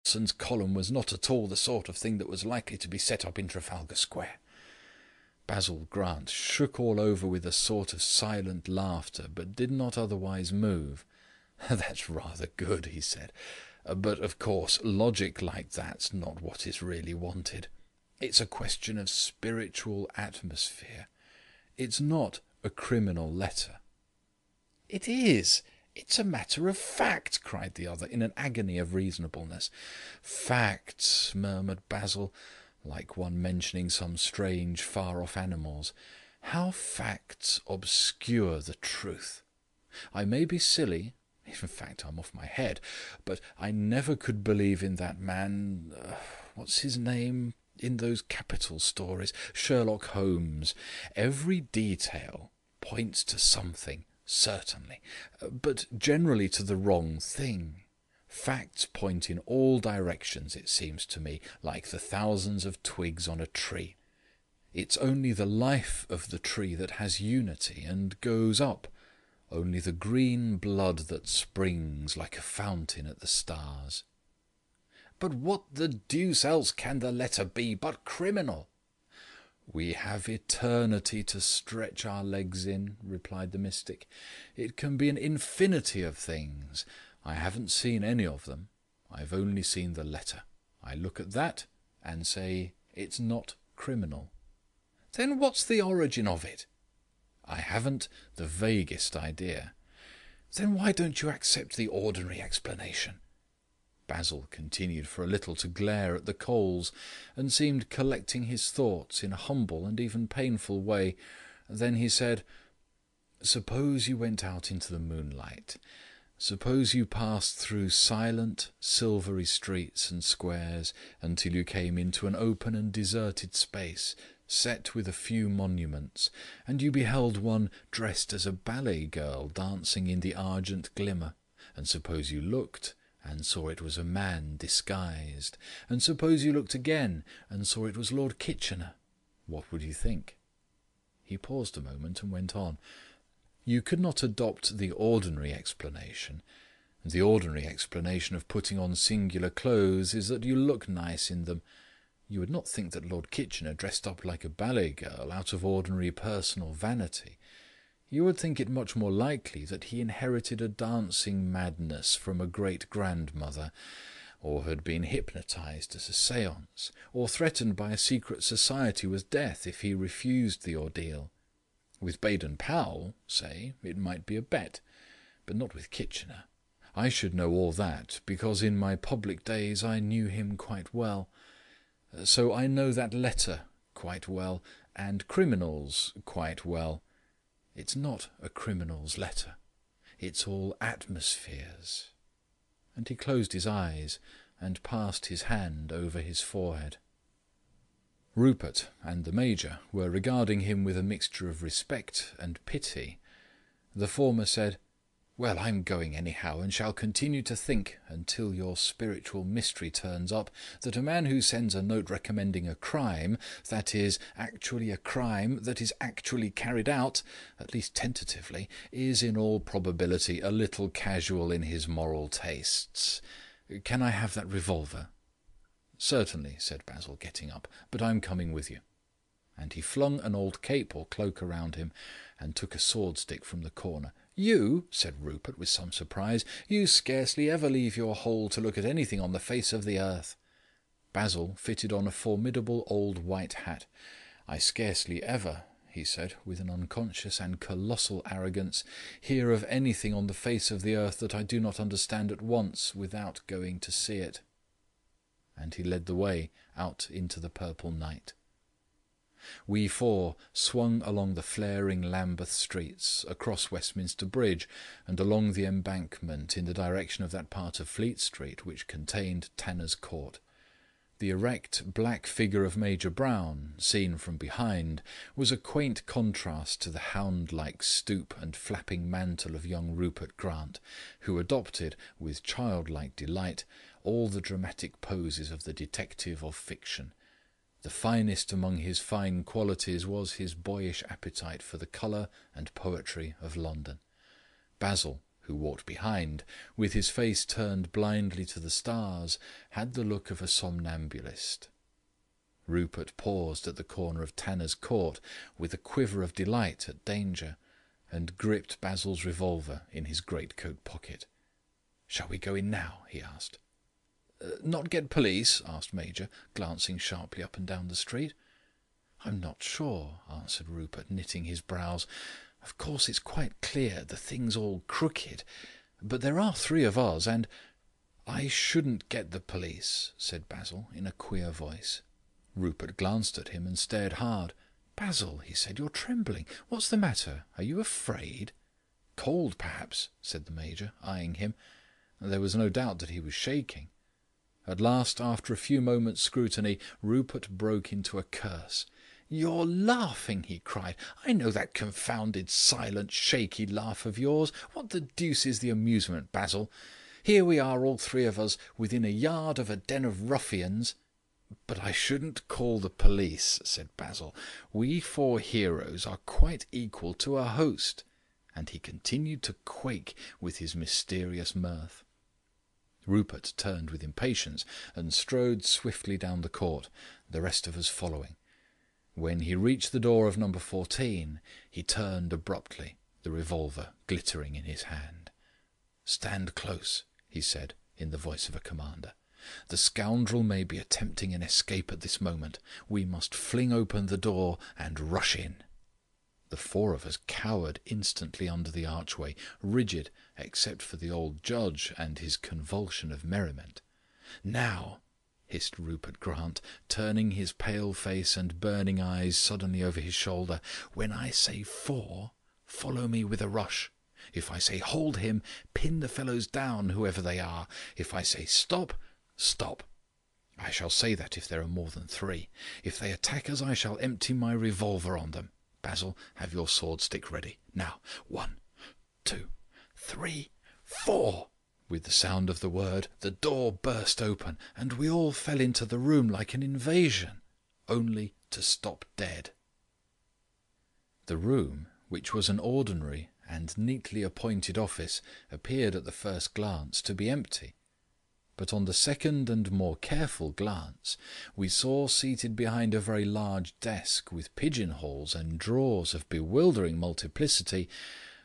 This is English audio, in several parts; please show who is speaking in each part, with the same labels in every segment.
Speaker 1: Watson's column was not at all the sort of thing that was likely to be set up in Trafalgar Square. Basil Grant shook all over with a sort of silent laughter, but did not otherwise move. "That's rather good," he said. "But, of course, logic like that's not what is really wanted. It's a question of spiritual atmosphere. It's not a criminal letter." "It is. It's a matter of fact," cried the other, in an agony of reasonableness. "Facts," murmured Basil, like one mentioning some strange, far-off animals. "How facts obscure the truth. I may be silly, in fact I'm off my head, but I never could believe in that man, what's his name, in those capital stories, Sherlock Holmes. Every detail points to something, certainly, but generally to the wrong thing. Facts point in all directions, it seems to me, like the thousands of twigs on a tree. It's only the life of the tree that has unity and goes up, only the green blood that springs like a fountain at the stars." "But what the deuce else can the letter be but criminal?" "We have eternity to stretch our legs in," replied the mystic. "It can be an infinity of things. I haven't seen any of them. I've only seen the letter. I look at that and say it's not criminal." "Then what's the origin of it?" "I haven't the vaguest idea." "Then why don't you accept the ordinary explanation?" Basil continued for a little to glare at the coals, and seemed collecting his thoughts in a humble and even painful way. Then he said, "Suppose you went out into the moonlight. Suppose you passed through silent, silvery streets and squares until you came into an open and deserted space, set with a few monuments, and you beheld one dressed as a ballet girl dancing in the argent glimmer, and suppose you looked and saw it was a man disguised, and suppose you looked again and saw it was Lord Kitchener. What would you think?" He paused a moment and went on. "You could not adopt the ordinary explanation. The ordinary explanation of putting on singular clothes is that you look nice in them. You would not think that Lord Kitchener dressed up like a ballet girl out of ordinary personal vanity. You would think it much more likely that he inherited a dancing madness from a great-grandmother, or had been hypnotized at a séance, or threatened by a secret society with death if he refused the ordeal. With Baden-Powell, say, it might be a bet, but not with Kitchener. I should know all that, because in my public days I knew him quite well. So I know that letter quite well, and criminals quite well. It's not a criminal's letter. It's all atmospheres." And he closed his eyes and passed his hand over his forehead. Rupert and the Major were regarding him with a mixture of respect and pity. The former said, "Well, I'm going anyhow, and shall continue to think, until your spiritual mystery turns up, that a man who sends a note recommending a crime, that is actually a crime that is actually carried out, at least tentatively, is in all probability a little casual in his moral tastes. Can I have that revolver?" "Certainly," said Basil, getting up, "but I'm coming with you." And he flung an old cape or cloak around him, and took a sword-stick from the corner. "You," said Rupert with some surprise, "you scarcely ever leave your hole to look at anything on the face of the earth." Basil fitted on a formidable old white hat. "I scarcely ever," he said, with an unconscious and colossal arrogance, "hear of anything on the face of the earth that I do not understand at once without going to see it." And he led the way out into the purple night. We four swung along the flaring Lambeth streets, across Westminster Bridge, and along the Embankment in the direction of that part of Fleet Street which contained Tanner's Court. The erect black figure of Major Brown, seen from behind, was a quaint contrast to the hound-like stoop and flapping mantle of young Rupert Grant, who adopted, with childlike delight, all the dramatic poses of the detective of fiction. The finest among his fine qualities was his boyish appetite for the colour and poetry of London. Basil, who walked behind, with his face turned blindly to the stars, had the look of a somnambulist. Rupert paused at the corner of Tanner's Court with a quiver of delight at danger, and gripped Basil's revolver in his greatcoat pocket. "Shall we go in now?" he asked. "Not get police?" asked Major, glancing sharply up and down the street. "I'm not sure," answered Rupert, knitting his brows. "Of course it's quite clear the thing's all crooked, but there are 3 of us, and—" "I shouldn't get the police," said Basil in a queer voice. Rupert glanced at him and stared hard. "Basil," he said, "you're trembling. What's the matter? Are you afraid?" "Cold, perhaps," said the Major, eyeing him. There was no doubt that he was shaking. At last, after a few moments' scrutiny, Rupert broke into a curse. "You're laughing," he cried. "I know that confounded, silent, shaky laugh of yours. What the deuce is the amusement, Basil? Here we are, all 3 of us, within a yard of a den of ruffians." "But I shouldn't call the police," said Basil. "We 4 heroes are quite equal to a host." And he continued to quake with his mysterious mirth. Rupert turned with impatience and strode swiftly down the court, the rest of us following. When he reached the door of number 14, he turned abruptly, the revolver glittering in his hand. "Stand close," he said in the voice of a commander. "The scoundrel may be attempting an escape at this moment. We must fling open the door and rush in." The 4 of us cowered instantly under the archway, rigid except for the old judge and his convulsion of merriment. "Now," hissed Rupert Grant, turning his pale face and burning eyes suddenly over his shoulder, "when I say 4, follow me with a rush. If I say hold him, pin the fellows down, whoever they are. If I say stop, stop. I shall say that if there are more than 3. If they attack us, I shall empty my revolver on them. Basil, have your sword stick ready. Now, 1, 2, 3, 4. With the sound of the word, the door burst open, and we all fell into the room like an invasion, only to stop dead. The room, which was an ordinary and neatly appointed office, appeared at the first glance to be empty. But on the second and more careful glance, we saw seated behind a very large desk with pigeonholes and drawers of bewildering multiplicity,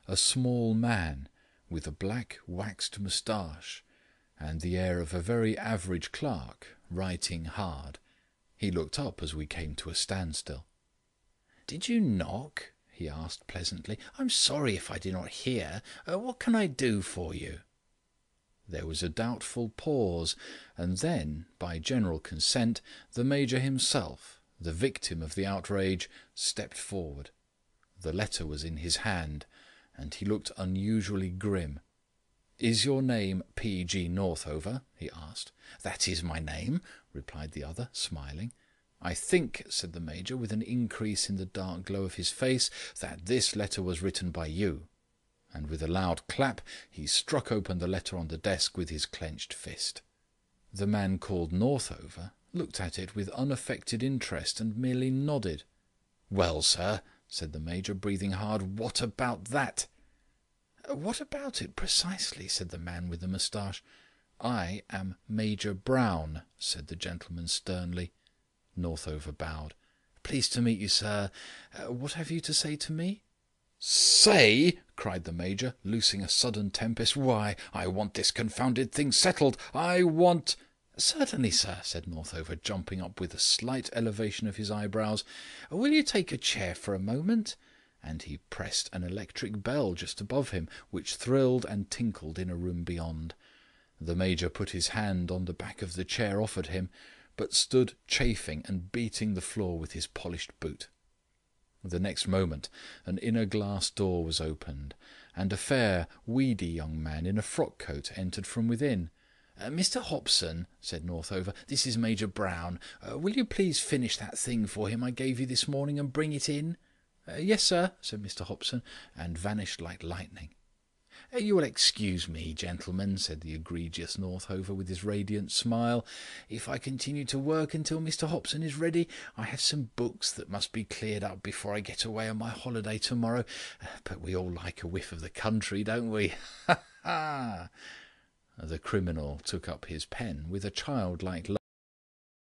Speaker 1: a small man with a black waxed moustache and the air of a very average clerk, writing hard. He looked up as we came to a standstill. "Did you knock?" he asked pleasantly. "I'm sorry if I did not hear. What can I do for you?" There was a doubtful pause, and then, by general consent, the Major himself, the victim of the outrage, stepped forward. The letter was in his hand, and he looked unusually grim. "Is your name P.G. Northover?" he asked. "That is my name," replied the other, smiling. "I think," said the Major, with an increase in the dark glow of his face, "that this letter was written by you." And with a loud clap he struck open the letter on the desk with his clenched fist. The man called Northover looked at it with unaffected interest and merely nodded. "Well, sir," said the Major, breathing hard, "what about that?" "What about it precisely?" said the man with the moustache. "I am Major Brown," said the gentleman sternly. Northover bowed. "Pleased to meet you, sir. What have you to say to me?" "Say!" cried the Major, loosing a sudden tempest. "Why, I want this confounded thing settled. I want—" "Certainly, sir," said Northover, jumping up with a slight elevation of his eyebrows. "Will you take a chair for a moment?" And he pressed an electric bell just above him, which thrilled and tinkled in a room beyond. The Major put his hand on the back of the chair offered him, but stood chafing and beating the floor with his polished boot. The next moment an inner glass door was opened, and a fair, weedy young man in a frock-coat entered from within. "Mr. Hobson," said Northover, "this is Major Brown. Will you please finish that thing for him I gave you this morning and bring it in?" "Yes, sir," said Mr. Hobson, and vanished like lightning. "You will excuse me, gentlemen," said the egregious Northover with his radiant smile. "If I continue to work until Mr. Hobson is ready, I have some books that must be cleared up before I get away on my holiday tomorrow. But we all like a whiff of the country, don't we?" ha!" The criminal took up his pen with a childlike